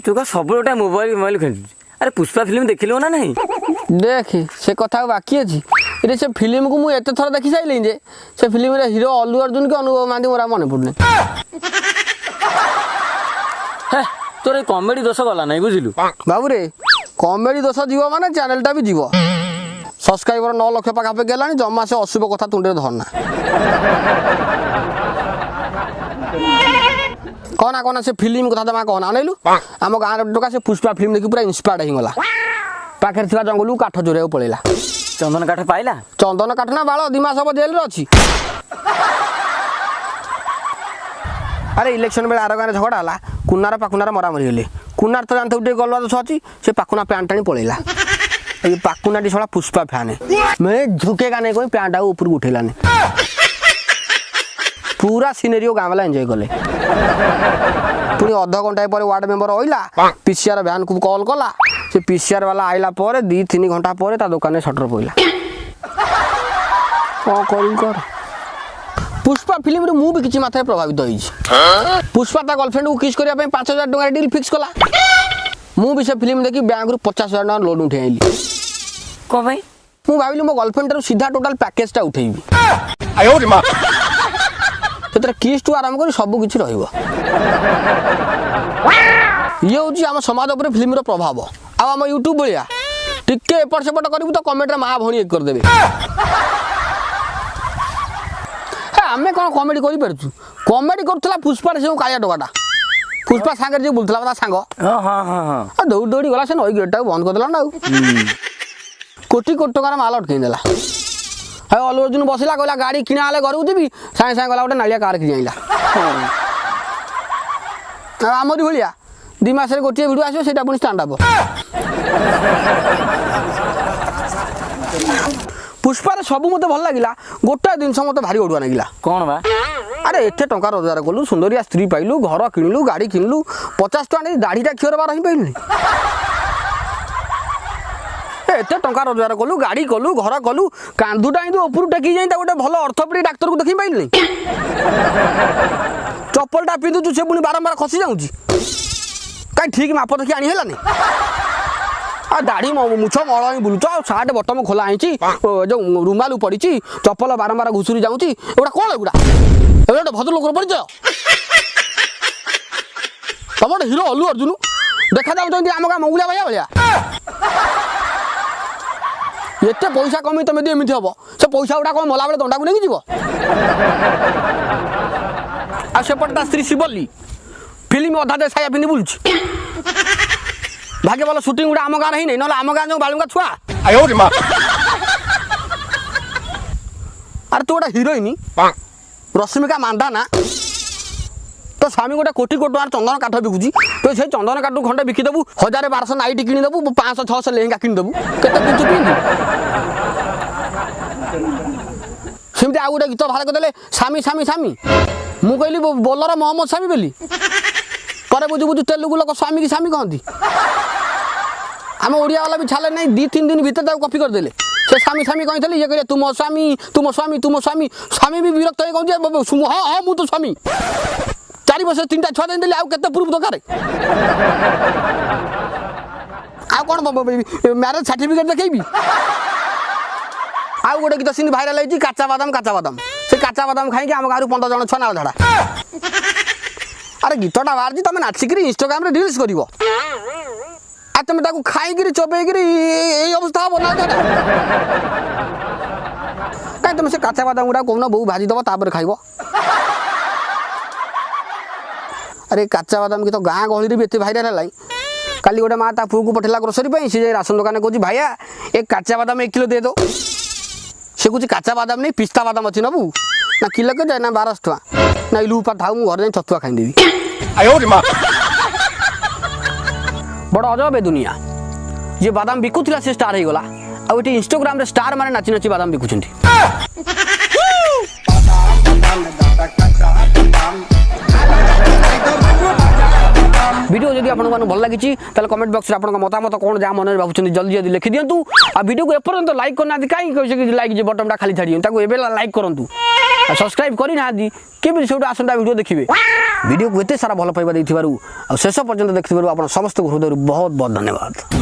तू का सब मोबाइल मोबाइल खेलु। अरे पुष्पा फिल्म देखिलु ना नहीं? देख से कथा बाकी अच्छी ये से फिल्म को मुझे एत थर देखी सारे जे से फिल्म रे हीरो अल्लू अर्जुन के अनुभव मांदी मोरा मन पड़ने तोर कॉमेडी दोष गला नहीं बुझिलु बाबू रे कॉमेडी दोष जीव माने चैनलटा भी जीव सब्सक्राइबर 9 लाख पाखापाखि गलानी जमा से अशुभ कथा तुंडे धरना कहना से फिल्म कथा जमा कहना अनैलु आम गाँव टोका से पुष्पा फिल्म देखी पूरा इंस्पायर्ड हो गला पाखे थिबा जंगल काठ चोरे पड़ेगा चंदन काठ पाइला चंदन काठ ना बाल 2 मास हम जेल रे अछि अरे इलेक्शन बेले आर गाँव झगड़ा है कुनार पाकुनार मरामरी हेले कुनार तो जानते गोटे गलवा दोष अच्छी से पाकुना पैंट टाणी पड़ेगा ये पाकुना टी सला पुष्पा फैन मैं झुकेगा नहीं कोई पैंट ऊपर उठेलानी पूरा सिनेरियो गाँव वाला एंजॉय कले पुणी अध घंटा पर वार्ड मेंबर आइला पीसीआर भ्यान को कॉल कला से पीसीआर वाला आइला पर 2-3 घंटा पर ता दुकान में शटर पइला कर पुष्पा फिल्म रे मु भी किछि मात्रा प्रभावित होई पुष्पा ता गर्लफ्रेंड को किस करिया 5000 टका डील फिक्स कला मु भी से फिल्म देखि बैंक रु 50000 टका लोन उठे आइली को भाई मु भाबिली मो गर्लफ्रेंड रो सीधा टोटल पैकेज ता उठेइबी आयो रे मां तेरे किस टू आराम कर सब किछि रहइबो ये होची हम समाज ऊपर फिल्म रो प्रभाव आ हम यूट्यूब भलिया टिके एपट सेपट करबू तो कमेंट रे मां भणी एक कर देबे आमे कोन कॉमेडी करि परछु कॉमेडी करथला पुष्पा रे से काया टोकाटा पुष्पा सागर जे बोलथला बता सांग हां हां हां आ दौड़ दौड़ी गला से नई गेटटा बंद कर देला ना कोटी कोटी टका माल अटके देला है अल्लू अर्जुन बसिला कहला गाड़ी किना आले घर देबी साए साए गला गोटे नालिया कार कि आइला आमरी भलिया 2 मास रे गोटे वीडियो आसो सेटा पुनी स्टैंड अप पुष्पा रे सब मते भल लागिला गोटा दिन मते भारी ओडुआ लागिला कौन बा अरे एते टंका रोजगार कलु सुंदरिया स्त्री पाइलु घर किनिलु गाड़ी किनिलु 50 टका नै दाढ़ीटा खियर बार ही पाइलु एते टंका रोजगार कलु गाड़ी कलु घर कलु कांदुटा इंदु ऊपर टेकी जाई ता गोटे भलो ऑर्थोपेडिक डॉक्टर को देखि पाइलु चप्पलटा पिंदु छु से पुनी बारंबार खसी जाउची काई ठीक माप देखि आनी हेलानी आ दाढ़ी मुछ मल बुलुच सार्ट बटम खोला आईची जो रुमालू पड़ी चप्पल बारंबार घुसुरी जाऊँगी एगुड़ा कौन एगुड़ा गोटे भद्र लोक परिचय तुम गोटे हिरो अल्लू अर्जुन देखा जाऊँ आम गाँ मंगुलिया भाई भाया एत पैसा कमी तुम यदि एमती हम से पैसा गुड़ा कौन मला बेले दंडा को लेकिन जीव आसेपटे ता स्त्री शिवल्ली फिल्म अधा दे साया पिंधि बुलुची भाग्य भल सुटिंग गुड़ा आम गाँव ही नहीं ना आम गाँव जो बालुंगा छुआ आयो रे मां अरे तू गोटे हिरोइन रश्मिका मांधाना तो स्वामी गोटे कोटी कोटी टकर चंदन काठ बिकुची तो से चंदन काठ खंडे बिकिदेबू 1000-1200 नाइट किनिदेबू 500-600 लेहेंगा किनिदेबू केते पिंचु पिंधु सेमती आ गोटे गीत बाहर करदेले सामी सामी सामी मु कहली बोलर मोहम्मद सामी बोली पर बुझु बुझु तेलुगु लोक स्वामी की स्वामी कहती आम ओडिया वाला भी छाले नहीं 2-3 दिन भीतर कॉपी करदेले से स्वामी स्वामी कही ये कहे तुम स्वामी तुम स्वामी तुम स्वामी स्वामी भी विरक्त हो कहूँ हाँ हाँ मु तो स्वामी 4 वर्ष 3टा छुआ देली आउ केते प्रूफ दरकार आ कौन मैरेज सर्टिफिकेट देखी आउ गोटे गीत सीन भाइराल होती काचा बादाम से काचा बादाम खाई आम गाँव 15 जन छुआ ना झाड़ा अरे गीतटा बाहर तुम नाचिक इंस्टाग्राम रे रील्स कर तुम खाई चोबेक अवस्था हम ना कहीं तुम से काचा बादाम गुड़ा कौन बो भाजीदब तापर खाइब अरे काचा बादाम की तो गाँ गहली भी एत भाइराल है काली गोटे माँ पुआ को पठेला ग्रोसरी सी राशन दुकान कहूँ भाइया एक काचा बादाम 1 किलो दे दो से कुछ काचा बादाम नहीं पिस्ता बादाम अच्छी नबू ना किलो के ना 1200 टका ना इलू ऊपर था घर जाए छतुआ खाईदेवी बड़ अजब है दुनिया ये बादाम बिकुला से स्टार हो गला आ इंस्टाग्राम रे स्टार माने नाची नाची बादाम बिकुछंती वीडियो जदि आपको भल लगी कमेंट बॉक्स में आपको मतामत कौन जहाँ मन में भावुं जल्दी जल्दी लिखि दिंतु आ वीडियो को एपर्यंत लाइक करना कहीं लाइक बटन खाली छाड़ी एवं लाइक करूँ सब्सक्राइब करना केमी से आसंता वीडियो देखिए वीडियो को एत सारा भल पाइबा शेष पर्यंत देखिए आप समस्त हृदय बहुत बहुत धन्यवाद।